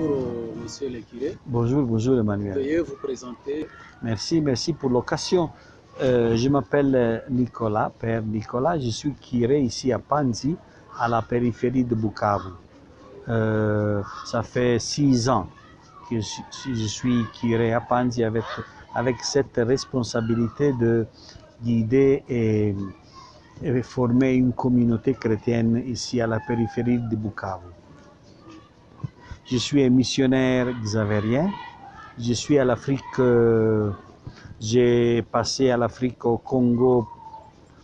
Bonjour, monsieur le curé. Bonjour, bonjour Emmanuel. Veuillez vous présenter. Merci pour l'occasion. Je m'appelle Nicolas, Père Nicolas. Je suis curé ici à Panzi, à la périphérie de Bukavu. Ça fait 6 ans que je suis curé à Panzi avec cette responsabilité de guider et former une communauté chrétienne ici à la périphérie de Bukavu. Je suis un missionnaire xavérien. Je suis à l'Afrique, j'ai passé à l'Afrique au Congo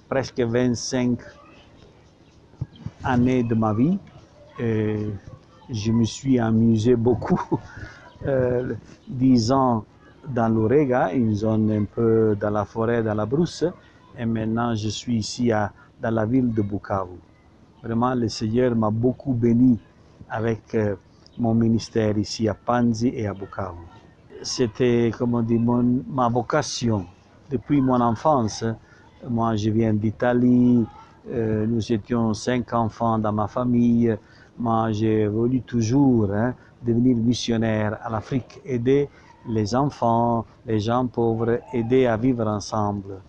presque 25 années de ma vie. Et je me suis amusé beaucoup, 10 ans dans l'Ourega, une zone un peu dans la forêt, dans la brousse. Et maintenant, je suis ici dans la ville de Bukavu. Vraiment, le Seigneur m'a beaucoup béni avec mon ministère ici à Panzi et à Bukavu. C'était, comme on dit, ma vocation. Depuis mon enfance, moi je viens d'Italie, nous étions 5 enfants dans ma famille. Moi j'ai voulu toujours devenir missionnaire à l'Afrique, aider les enfants, les gens pauvres, aider à vivre ensemble.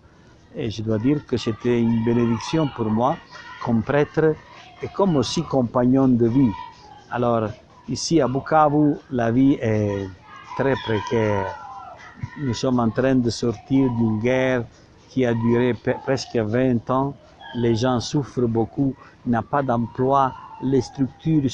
Et je dois dire que c'était une bénédiction pour moi comme prêtre et comme aussi compagnon de vie. Alors ici à Bukavu, la vie est très précaire. Nous sommes en train de sortir d'une guerre qui a duré presque 20 ans. Les gens souffrent beaucoup, il n'y a pas d'emploi, les structures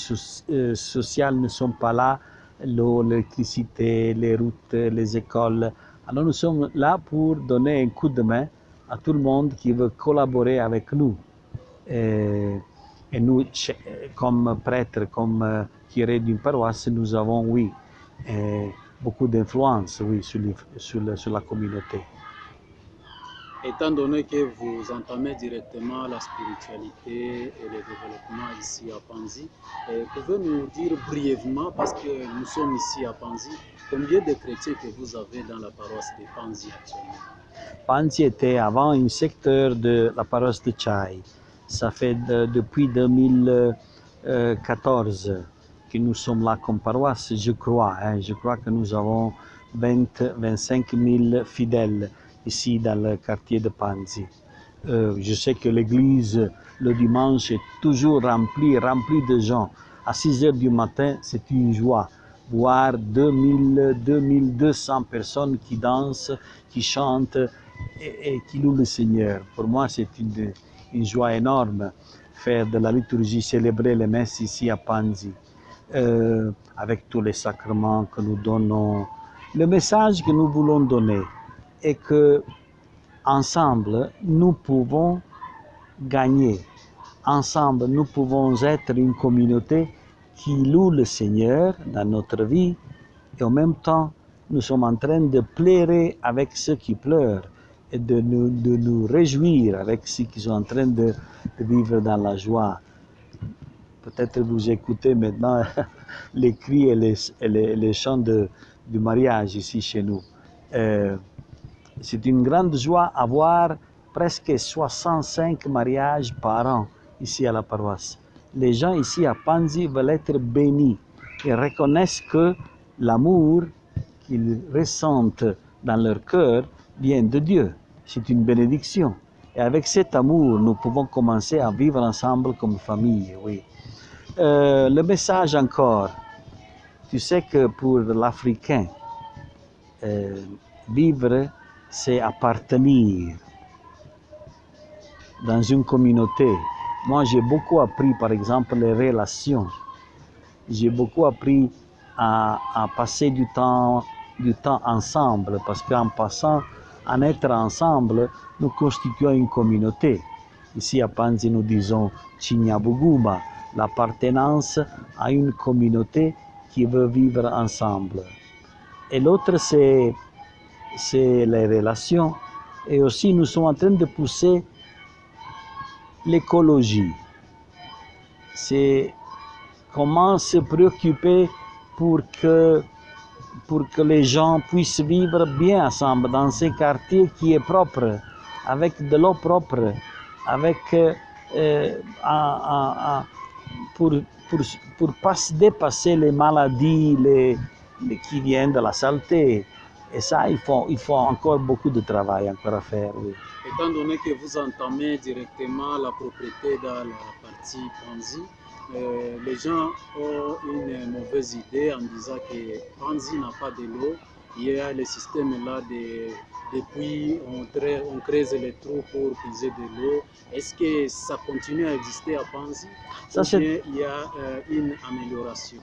sociales ne sont pas là, l'eau, l'électricité, les routes, les écoles. Alors nous sommes là pour donner un coup de main à tout le monde qui veut collaborer avec nous. Et nous, comme prêtres, comme curé d'une paroisse, nous avons, oui, beaucoup d'influence, oui, sur la communauté. Étant donné que vous entamez directement la spiritualité et le développement ici à Panzi, pouvez-vous nous dire brièvement, parce que nous sommes ici à Panzi, combien de chrétiens que vous avez dans la paroisse de Panzi actuellement? Panzi était avant un secteur de la paroisse de Tchai. Ça fait depuis 2014 que nous sommes là comme paroisse, je crois. Je crois que nous avons 25 000 fidèles ici dans le quartier de Panzi. Je sais que l'église, le dimanche, est toujours remplie de gens. À 6 heures du matin, c'est une joie. Voir 2200 personnes qui dansent, qui chantent et qui louent le Seigneur. Pour moi, c'est une joie énorme faire de la liturgie, célébrer les messes ici à Panzi, avec tous les sacrements que nous donnons. Le message que nous voulons donner est que ensemble, nous pouvons gagner. Ensemble, nous pouvons être une communauté qui loue le Seigneur dans notre vie et en même temps, nous sommes en train de pleurer avec ceux qui pleurent et de nous réjouir avec ceux qui sont en train de vivre dans la joie. Peut-être vous écoutez maintenant les cris et les chants du mariage ici chez nous. C'est une grande joie à voir presque 65 mariages par an ici à la paroisse. Les gens ici à Panzi veulent être bénis et reconnaissent que l'amour qu'ils ressentent dans leur cœur vient de Dieu. C'est une bénédiction. Et avec cet amour, nous pouvons commencer à vivre ensemble comme famille. Oui. Le message encore, tu sais que pour l'Africain, vivre, c'est appartenir dans une communauté. Moi, j'ai beaucoup appris, par exemple, les relations. J'ai beaucoup appris à passer du temps ensemble, parce qu'en passant, en être ensemble, nous constituons une communauté. Ici à Panzi, nous disons Chinyabuguma, l'appartenance à une communauté qui veut vivre ensemble. Et l'autre, c'est les relations. Et aussi, nous sommes en train de pousser l'écologie. C'est comment se préoccuper pour que les gens puissent vivre bien ensemble dans ces quartiers qui est propre, avec de l'eau propre, avec pour dépasser les maladies qui viennent de la saleté. Et ça, il faut encore beaucoup de travail encore à faire. Oui. Étant donné que vous entamez directement la propriété dans la partie Panzi, les gens ont une mauvaise idée en disant que Panzi n'a pas de l'eau. Il y a le système là depuis on creuse les trous pour puiser de l'eau. Est-ce que ça continue à exister à Panzi ou bien il y a une amélioration?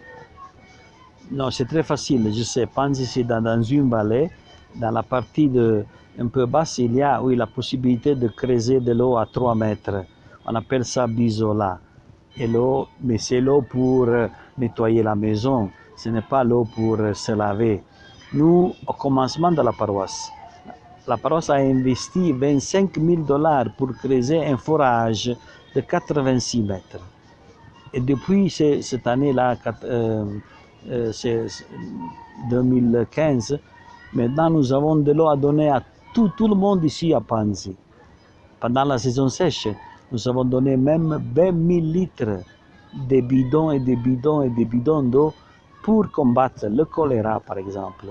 Non, c'est très facile. Je sais, Panzi, c'est dans une vallée. Dans la partie un peu basse, il y a la possibilité de creuser de l'eau à 3 mètres. On appelle ça bisola. Et l'eau, mais c'est l'eau pour nettoyer la maison. Ce n'est pas l'eau pour se laver. Nous, au commencement de la paroisse a investi 25 000 $ pour creuser un forage de 86 mètres. Et depuis cette année-là, c'est 2015, maintenant nous avons de l'eau à donner à tout le monde ici à Panzi. Pendant la saison sèche, nous avons donné même 20 000 litres de bidons et de bidons et de bidons d'eau pour combattre le choléra, par exemple,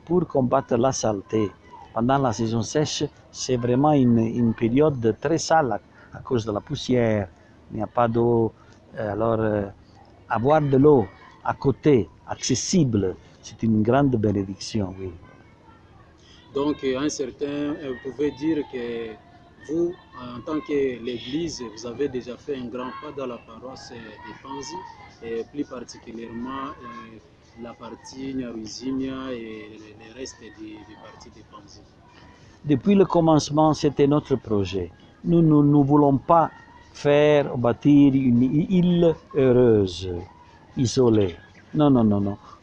pour combattre la saleté. Pendant la saison sèche, c'est vraiment une période très sale à cause de la poussière. Il n'y a pas d'eau. Alors, avoir de l'eau à côté, accessible, c'est une grande bénédiction, oui. Donc, vous pouvez dire que vous, en tant que l'Église, vous avez déjà fait un grand pas dans la paroisse de Panzi, et plus particulièrement la partie Nyaruzinia et le reste des parties de Panzi. Depuis le commencement, c'était notre projet. Nous ne voulons pas bâtir une île heureuse, isolée. Non.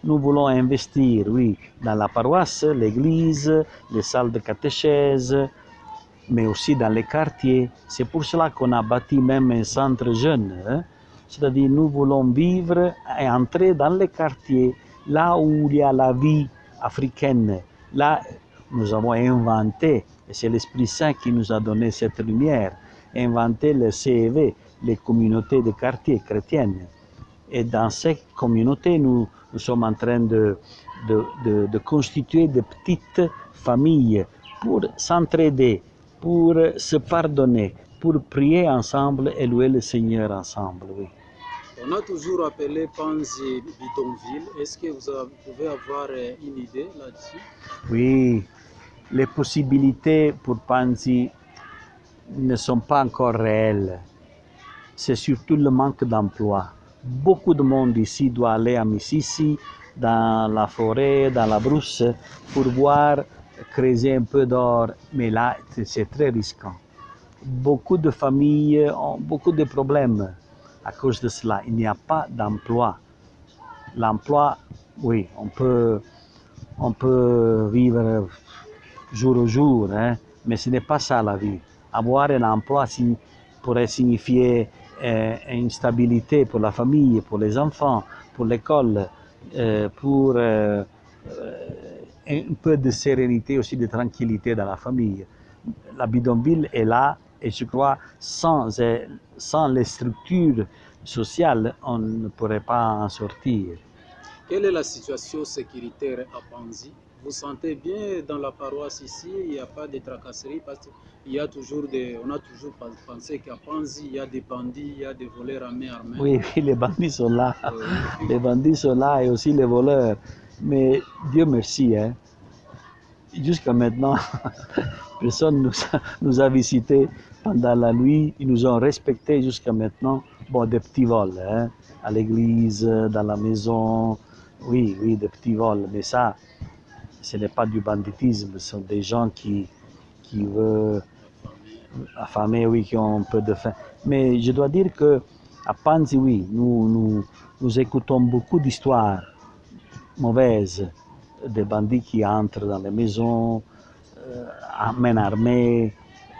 Nous voulons investir, oui, dans la paroisse, l'église, les salles de catéchèse, mais aussi dans les quartiers. C'est pour cela qu'on a bâti même un centre jeune. Hein? C'est-à-dire, nous voulons vivre et entrer dans les quartiers, là où il y a la vie africaine. Là, nous avons inventé, et c'est l'Esprit Saint qui nous a donné cette lumière, inventé le CEV, les communautés de quartier chrétiennes. Et dans ces communautés, nous sommes en train de constituer de petites familles pour s'entraider, pour se pardonner, pour prier ensemble et louer le Seigneur ensemble. Oui. On a toujours appelé Panzi bidonville. Est-ce que vous pouvez avoir une idée là-dessus? Oui, les possibilités pour Panzi ne sont pas encore réelles. C'est surtout le manque d'emploi. Beaucoup de monde ici doit aller à Mississi, dans la forêt, dans la brousse, pour voir creuser un peu d'or. Mais là, c'est très risquant. Beaucoup de familles ont beaucoup de problèmes à cause de cela. Il n'y a pas d'emploi. L'emploi, oui, on peut vivre jour au jour, hein, mais ce n'est pas ça la vie. Avoir un emploi pourrait signifier une stabilité pour la famille, pour les enfants, pour l'école, pour un peu de sérénité, aussi de tranquillité dans la famille. La bidonville est là et je crois sans les structures sociales, on ne pourrait pas en sortir. Quelle est la situation sécuritaire à Panzi? Vous sentez bien dans la paroisse ici, il n'y a pas de tracasseries parce qu'on a toujours pensé qu'à Panzi, il y a des bandits, il y a des voleurs à main armée. Oui, les bandits sont là. Les bandits sont là et aussi les voleurs. Mais Dieu merci, hein. Jusqu'à maintenant, personne nous a visités pendant la nuit. Ils nous ont respectés jusqu'à maintenant. Bon, des petits vols, hein, à l'église, dans la maison. Oui, des petits vols. Mais ça, ce n'est pas du banditisme. Ce sont des gens qui veulent affamer, oui, qui ont un peu de faim. Mais je dois dire que à Panzi, oui, nous écoutons beaucoup d'histoires mauvaises, des bandits qui entrent dans les maisons, à main armée.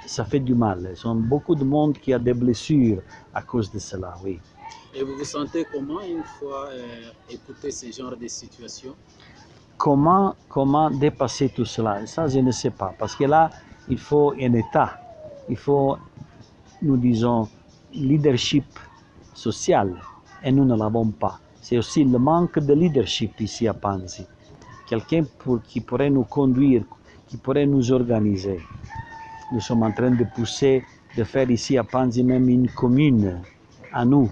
Ça fait du mal. Il y a beaucoup de monde qui a des blessures à cause de cela, oui. Et vous vous sentez comment une fois écouté ce genre de situation? Comment dépasser tout cela? Ça, je ne sais pas. Parce que là, il faut un État. Il faut, nous disons, leadership social, et nous ne l'avons pas. C'est aussi le manque de leadership ici à Panzi. Quelqu'un qui pourrait nous conduire, qui pourrait nous organiser. Nous sommes en train de pousser, de faire ici à Panzi même une commune à nous,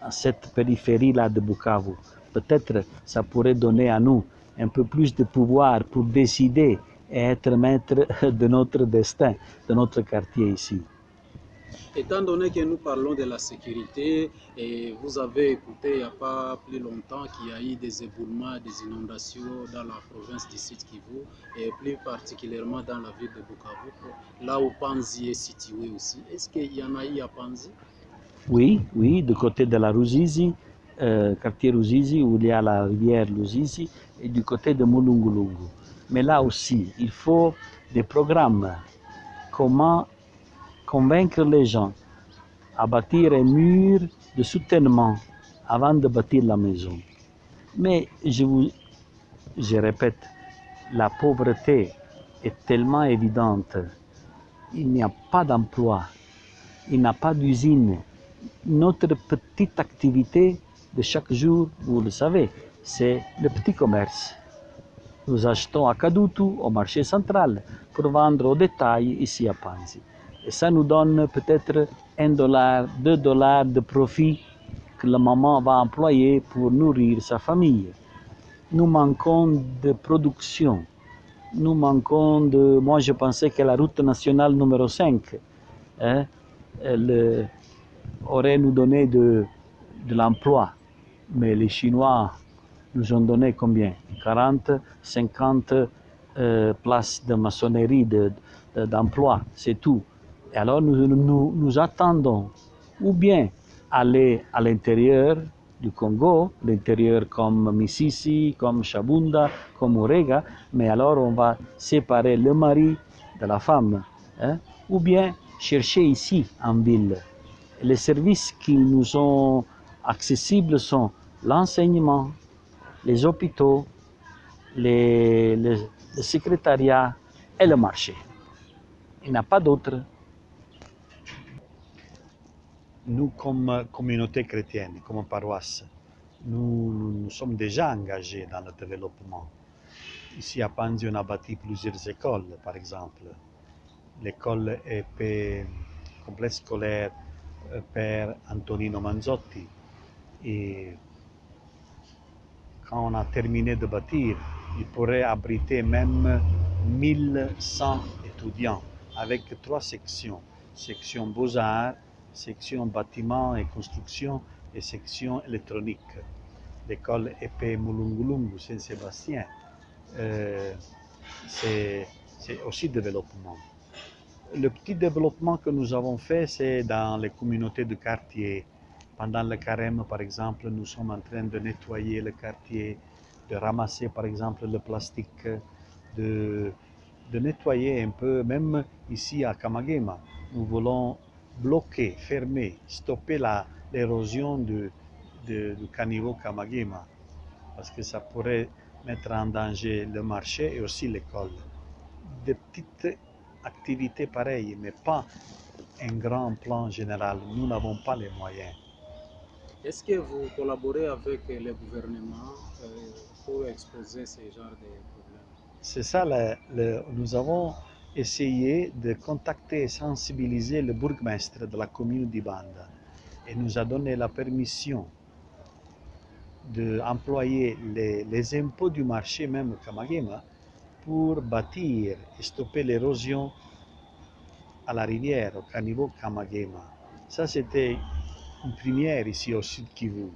à cette périphérie-là de Bukavu. Peut-être ça pourrait donner à nous un peu plus de pouvoir pour décider et être maître de notre destin, de notre quartier ici. Étant donné que nous parlons de la sécurité, et vous avez écouté il n'y a pas plus longtemps qu'il y a eu des éboulements, des inondations dans la province du Sud Kivu, et plus particulièrement dans la ville de Bukavu, là où Panzi est situé aussi. Est-ce qu'il y en a eu à Panzi? Oui, du côté de la Ruzizi, quartier Ruzizi, où il y a la rivière Ruzizi, et du côté de Mulungulungu. Mais là aussi, il faut des programmes. Comment convaincre les gens à bâtir un mur de soutènement avant de bâtir la maison. Mais je répète, la pauvreté est tellement évidente. Il n'y a pas d'emploi, il n'y a pas d'usine. Notre petite activité de chaque jour, vous le savez, c'est le petit commerce. Nous achetons à Kadutu, au marché central, pour vendre au détail ici à Panzi. Et ça nous donne peut-être $1, $2 de profit que la maman va employer pour nourrir sa famille. Nous manquons de production. Nous manquons de... Moi, je pensais que la route nationale numéro 5 elle aurait nous donné de l'emploi. Mais les Chinois nous ont donné combien? 40, 50 places de maçonnerie, d'emploi, c'est tout. Et alors nous attendons ou bien aller à l'intérieur du Congo, l'intérieur comme Misisi, comme Shabunda, comme Orega, mais alors on va séparer le mari de la femme, ou bien chercher ici en ville. Les services qui nous sont accessibles sont l'enseignement, les hôpitaux, le secrétariat et le marché. Il n'y a pas d'autre. Nous, comme communauté chrétienne, comme paroisse, nous sommes déjà engagés dans le développement. Ici à Panzi, on a bâti plusieurs écoles, par exemple. L'école EP, complexe scolaire Père Antonino Manzotti. Et quand on a terminé de bâtir, il pourrait abriter même 1100 étudiants avec 3 sections. Section Beaux-Arts, section Bâtiments et Construction et section Électronique. L'école EP Mulungulungu Saint-Sébastien, c'est aussi développement. Le petit développement que nous avons fait, c'est dans les communautés de quartier. Pendant le carême, par exemple, nous sommes en train de nettoyer le quartier, de ramasser, par exemple, le plastique, de nettoyer un peu, même ici à Kamagema. Nous voulons bloquer, fermer, stopper l'érosion du caniveau Kamagema, parce que ça pourrait mettre en danger le marché et aussi l'école. Des petites activités pareilles, mais pas un grand plan général. Nous n'avons pas les moyens. Est-ce que vous collaborez avec le gouvernement pour exposer ce genre de problèmes? C'est ça, nous avons essayé de contacter et sensibiliser le bourgmestre de la commune d'Ibanda et nous a donné la permission d'employer les impôts du marché, même Kamagema, pour bâtir et stopper l'érosion à la rivière, au caniveau Kamagema. Ça, c'était une première ici au Sud Kivu.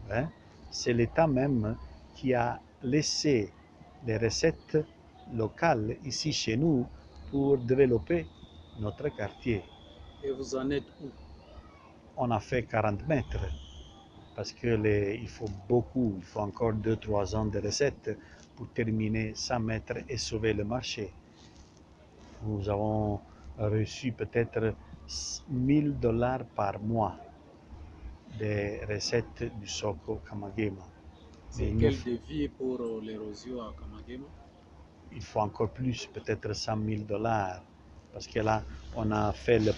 C'est l'État même qui a laissé les recettes locales ici chez nous pour développer notre quartier. Et vous en êtes où? On a fait 40 mètres parce qu'il faut beaucoup, il faut encore 2-3 ans de recettes pour terminer 100 mètres et sauver le marché. Nous avons reçu peut-être $1000 par mois des recettes du Soko Kamagema. C'est quel défi pour l'érosion à Kamagema? Il faut encore plus, peut-être $100 000, parce que là, on a fait le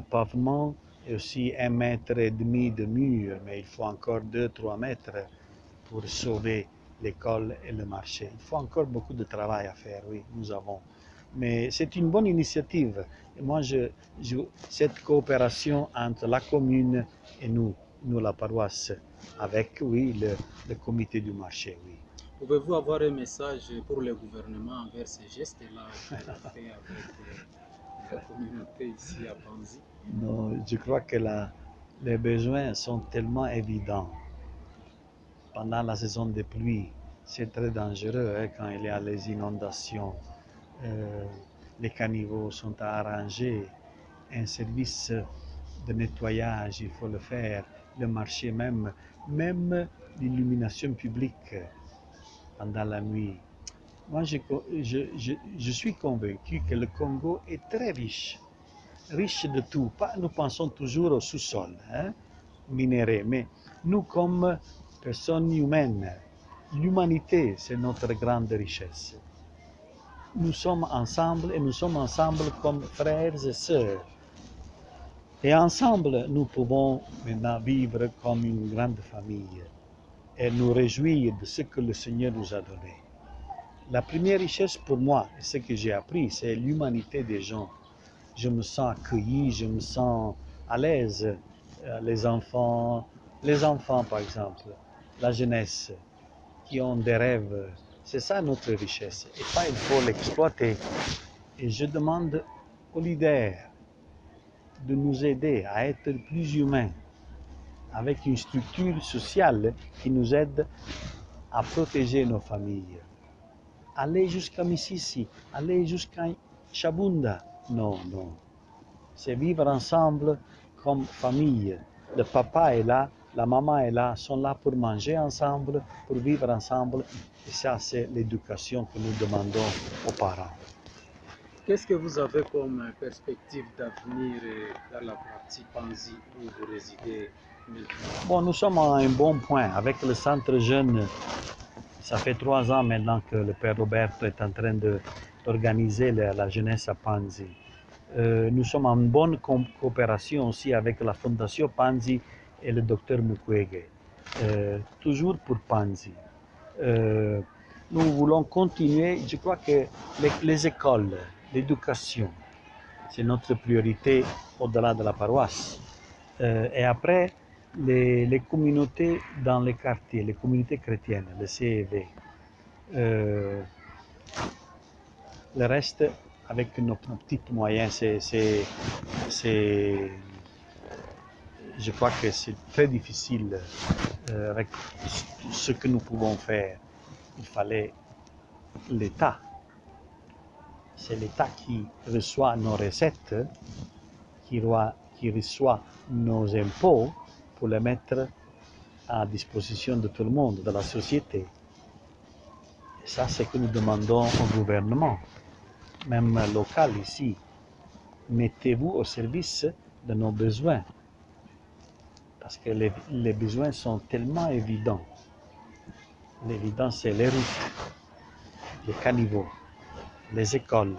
pavement et aussi 1,5 mètre de mur, mais il faut encore 2-3 mètres pour sauver l'école et le marché. Il faut encore beaucoup de travail à faire, oui, nous avons. Mais c'est une bonne initiative. Et moi, cette coopération entre la commune et nous la paroisse, avec, oui, le comité du marché, oui. Pouvez-vous avoir un message pour le gouvernement envers ces gestes-là qu'il a fait avec la communauté ici à Panzi? Non, je crois que les besoins sont tellement évidents. Pendant la saison des pluies, c'est très dangereux hein, quand il y a les inondations. Les caniveaux sont à arranger. Un service de nettoyage, il faut le faire. Le marché même l'illumination publique pendant la nuit. Moi, je suis convaincu que le Congo est très riche de tout. Nous pensons toujours au sous-sol, hein, minéré, mais nous, comme personnes humaines, l'humanité, c'est notre grande richesse. Nous sommes ensemble et nous sommes ensemble comme frères et sœurs. Et ensemble, nous pouvons maintenant vivre comme une grande famille et nous réjouir de ce que le Seigneur nous a donné. La première richesse pour moi, ce que j'ai appris, c'est l'humanité des gens. Je me sens accueilli, je me sens à l'aise. Les enfants par exemple, la jeunesse, qui ont des rêves, c'est ça notre richesse. Et ça, il faut l'exploiter. Et je demande aux leaders de nous aider à être plus humains, avec une structure sociale qui nous aide à protéger nos familles. Aller jusqu'à Mississi, aller jusqu'à Chabunda, non. C'est vivre ensemble comme famille. Le papa est là, la maman est là, sont là pour manger ensemble, pour vivre ensemble. Et ça, c'est l'éducation que nous demandons aux parents. Qu'est-ce que vous avez comme perspective d'avenir dans la partie Panzi où vous résidez maintenant? Bon, nous sommes à un bon point. Avec le centre jeune, ça fait 3 ans maintenant que le père Roberto est en train d'organiser la jeunesse à Panzi. Nous sommes en bonne coopération aussi avec la Fondation Panzi et le docteur Mukwege, toujours pour Panzi. Nous voulons continuer, je crois que les écoles, l'éducation, c'est notre priorité au-delà de la paroisse. Et après, les communautés dans les quartiers, les communautés chrétiennes, le CEV. Le reste, avec nos petits moyens, je crois que c'est très difficile avec ce que nous pouvons faire. Il fallait l'État. C'est l'État qui reçoit nos recettes, qui reçoit nos impôts pour les mettre à disposition de tout le monde, de la société. Et ça, c'est ce que nous demandons au gouvernement, même local ici. Mettez-vous au service de nos besoins, parce que les besoins sont tellement évidents. L'évident, c'est les routes, les caniveaux, les écoles,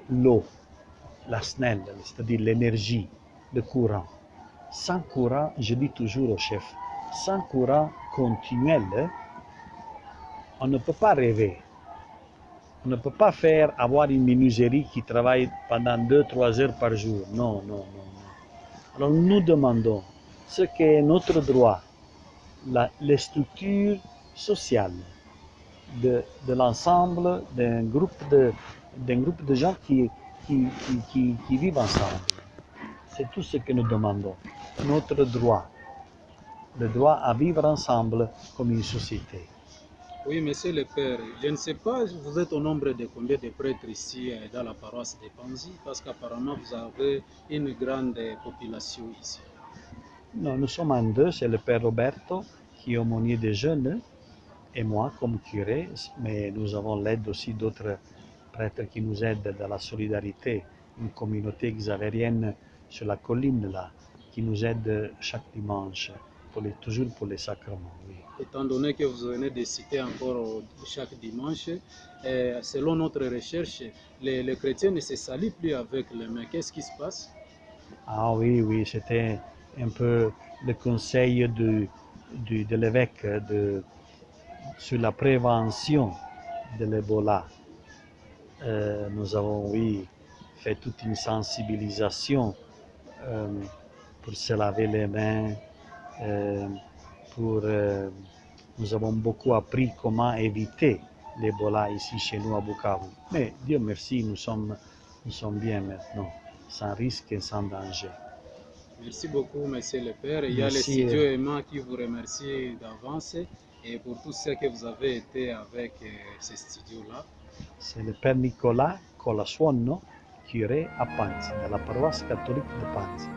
l'eau, la SNEL, c'est-à-dire l'énergie, le courant. Sans courant, je dis toujours au chef, sans courant continuel, on ne peut pas rêver. On ne peut pas avoir une menuiserie qui travaille pendant 2-3 heures par jour. Non. Alors nous demandons ce qu'est notre droit, les structures sociales de l'ensemble d'un groupe de gens qui vivent ensemble. C'est tout ce que nous demandons. Notre droit, le droit à vivre ensemble comme une société. Oui, monsieur le père, je ne sais pas, vous êtes au nombre de combien de prêtres ici dans la paroisse de Panzi, parce qu'apparemment vous avez une grande population ici. Non, nous sommes en 2, c'est le père Roberto qui est aumônier des jeunes et moi comme curé, mais nous avons l'aide aussi d'autres prêtres qui nous aident dans la solidarité, une communauté xavérienne sur la colline là, qui nous aide chaque dimanche, toujours pour les sacrements. Oui. Étant donné que vous venez de citer encore chaque dimanche, selon notre recherche, les chrétiens ne se salient plus avec les mains. Qu'est-ce qui se passe? Ah oui, oui, c'était un peu le conseil de l'évêque sur la prévention de l'Ebola. Nous avons, oui, fait toute une sensibilisation pour se laver les mains, nous avons beaucoup appris comment éviter l'Ebola ici chez nous à Bukavu. Mais Dieu merci, nous sommes bien maintenant, sans risque et sans danger. Merci beaucoup, Monsieur le Père. Il y a le Merci. studio Emma qui vous remercie d'avance et pour tout ce que vous avez été avec ce studio-là. C'est le Père Nicolas Colasuono, curé à Panzi, dans la paroisse catholique de Panzi.